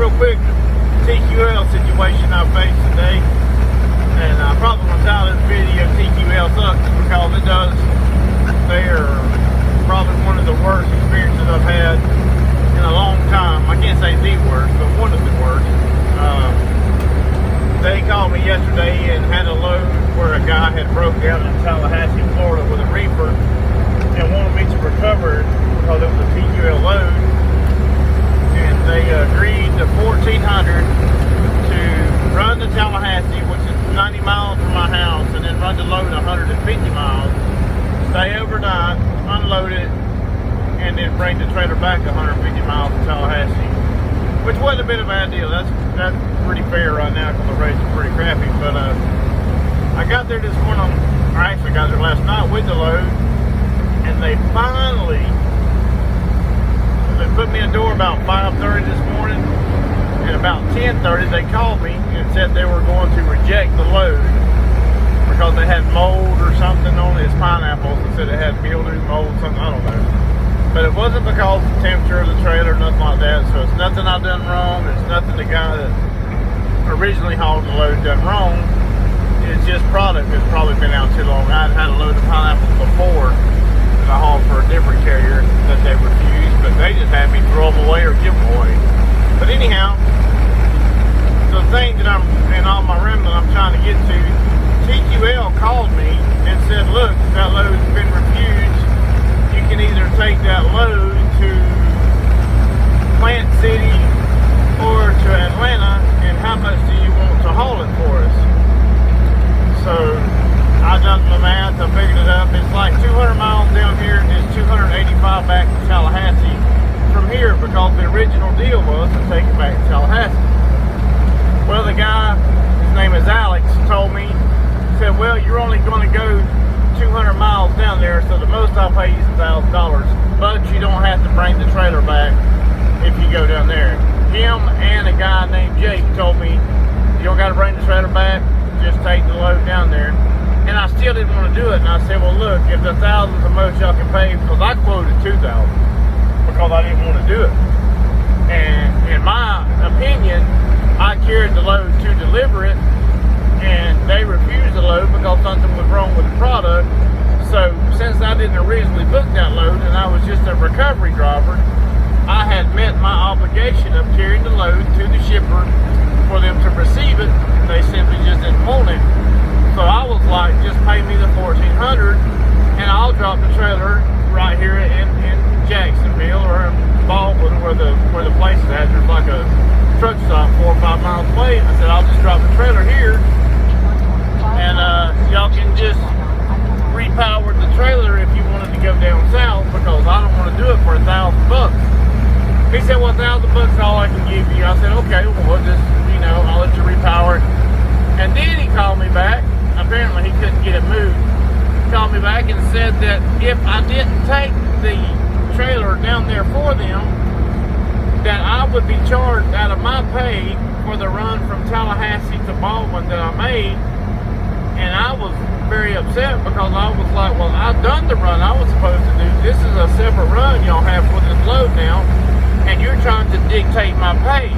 real quick TQL situation I faced today. And I probably going to title this video TQL sucks because it does. They are probably one of the worst experiences I've had in a long time. I can't say the worst, but one of the worst. They called me yesterday and had a load where a guy had broke out in Tallahassee, Florida with a reefer and wanted me to recover it because it was a TQL load. And they agreed to $1,400 to run to Tallahassee, which is 90 miles from my house, and then run the load 150 miles, stay overnight, unload it, and then bring the trailer back 150 miles to Tallahassee, which wasn't a bit of a bad deal. That's pretty fair right now because the rates are pretty crappy. But I got there this morning, or actually got there last night with the load, and they put me in the door about 5:30 this morning, and about 10:30 they called me and said they were going to reject the load because they had mold or something on it. It's pineapples. They said it had mildew, mold, something, I don't know. But it wasn't because of the temperature of the trailer or nothing like that. So it's nothing I done wrong. It's nothing the guy that originally hauled the load done wrong. It's just product that's probably been out too long. I'd had a load of pineapples before that I hauled for a different carrier that they refused, but they just had me throw them away or give them away. But anyhow, the thing that in all my rambling I'm trying to get to, TQL called me and said, look, that load's been refused. You can either take that load to Plant City or to Atlanta, and how much do you want to haul it for us? So I done the math, I figured it up. It's like 200 miles down here, and it's 285 back to Tallahassee from here, because the original deal was to take it back to Tallahassee. Well, the guy, his name is Alex, told me, said, well, you're only going to go 200 miles down there, so the most I'll pay you is $1,000, but you don't have to bring the trailer back if you go down there. Him and a guy named Jake told me, you don't got to bring the trailer back, just take the load down there. And I still didn't want to do it, and I said, well, look, if the $1,000 is the most y'all can pay, because I quoted $2,000 because I didn't want to do it. And in my opinion, I carried the load to deliver it, and they refused the load because something was wrong with the product. So since I didn't originally book that load and I was just a recovery driver, I had met my obligation of carrying the load to the shipper for them to receive it. They simply just didn't want it. So I was like, just pay me the $1,400 and I'll drop the trailer right here in Jacksonville or in Baldwin, where the place is at. There's like a truck stop 4 or 5 miles away. I said, I'll just drop the trailer here, and y'all can just repower the trailer if you wanted to go down south, because I don't want to do it for $1,000. He said, well, $1,000 is all I can give you. I said, okay, well, we'll just, I'll let you repower it. And then he called me back. Apparently he couldn't get it moved. He called me back and said that if I didn't take the trailer down there for them, that I would be charged out of my pay for the run from Tallahassee to Baldwin that I made. And I was very upset because I was like, well, I've done the run I was supposed to do. This is a separate run y'all have for this load now, and you're trying to dictate my pay.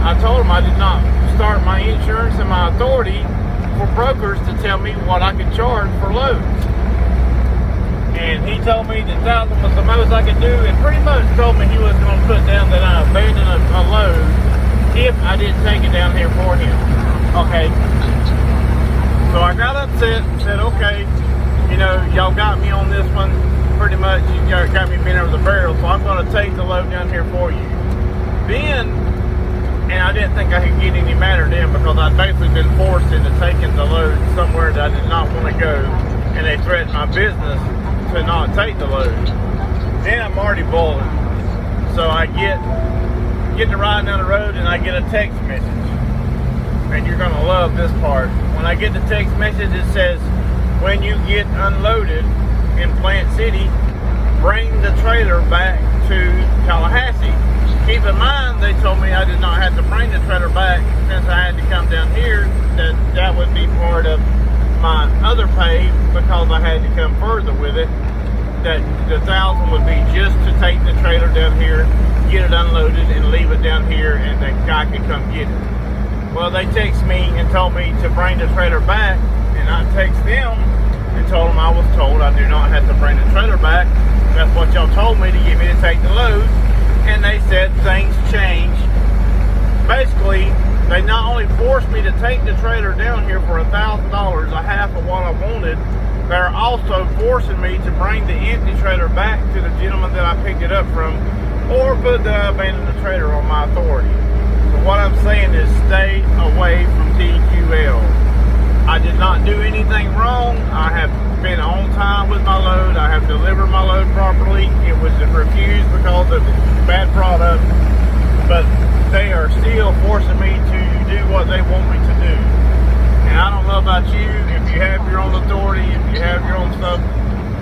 I told him I did not start my insurance and my authority for brokers to tell me what I could charge for loads. And he told me that $1,000 was the most I could do, and pretty much told me he was going to put down that I abandoned a load if I didn't take it down here for him. Okay. So I got upset and said, okay, y'all got me on this one. Pretty much, you got me bent over the barrel, so I'm going to take the load down here for you. Then, and I didn't think I could get any madder then, because I'd basically been forced into taking the load somewhere that I did not want to go, and they threatened my business to not take the load. Then I'm already boiling. So I get to riding down the road and I get a text message. And you're gonna love this part. When I get the text message, it says, when you get unloaded in Plant City, bring the trailer back to Tallahassee. Keep in mind, they told me I did not have to bring the trailer back since I had to come down here, that would be part of my other pay because I had to come further with it. that the 1,000 would be just to take the trailer down here, get it unloaded, and leave it down here, and the guy could come get it. Well, they text me and told me to bring the trailer back, and I text them and told them I was told I do not have to bring the trailer back. That's what y'all told me to get me to take the load. And they said things changed. Basically, they not only forced me to take the trailer down here for $1,000, a half of what I wanted, they're also forcing me to bring the empty trailer back to the gentleman that I picked it up from, or put the abandoned the trailer on my authority. So what I'm saying is stay away from TQL. I did not do anything wrong. I have been on time with my load. I have delivered my load properly. It was refused because of bad product, but they are still forcing me to do what they want me to do. And I don't know about you, if you have your own authority, if you have your own stuff,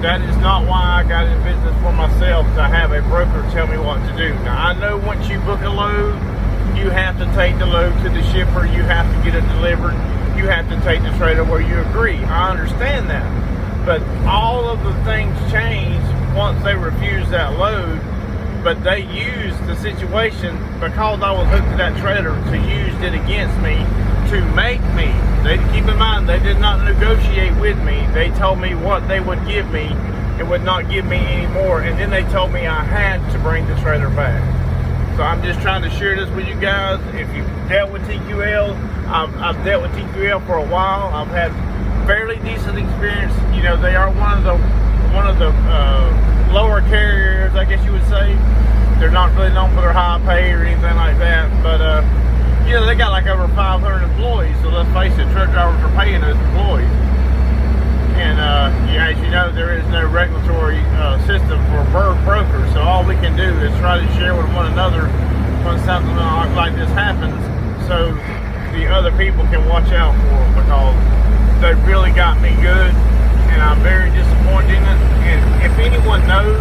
that is not why I got in business for myself, to have a broker tell me what to do. Now, I know once you book a load, you have to take the load to the shipper, you have to get it delivered, you have to take the trailer where you agree. I understand that. But all of the things changed once they refused that load, but they used the situation, because I was hooked to that trailer, to use it against me, to make me. They keep in mind, they did not negotiate with me. They told me what they would give me and would not give me any more, and then they told me I had to bring the trailer back. So I'm just trying to share this with you guys. If you've dealt with TQL, I've dealt with TQL for a while. I've had fairly decent experience. You know, they are one of the lower carriers, I guess you would say. They're not really known for their high pay or anything like that, but you know, they got like over 500 employees, so let's face it, truck drivers are paying those employees. And yeah, as you know, there is no regulatory system for brokers, so all we can do is try to share with one another when something like this happens, so the other people can watch out for them, because they really got me good, and I'm very disappointed in it. And if anyone knows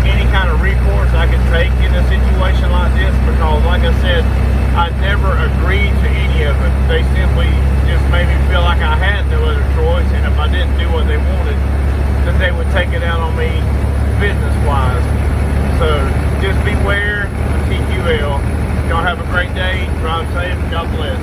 any kind of recourse I can take in a situation like this, because like I said, I never agreed to any of it. They simply just made me feel like I had no other choice, and if I didn't do what they wanted, then they would take it out on me business-wise. So just beware of TQL. Y'all have a great day. Drive safe. God bless.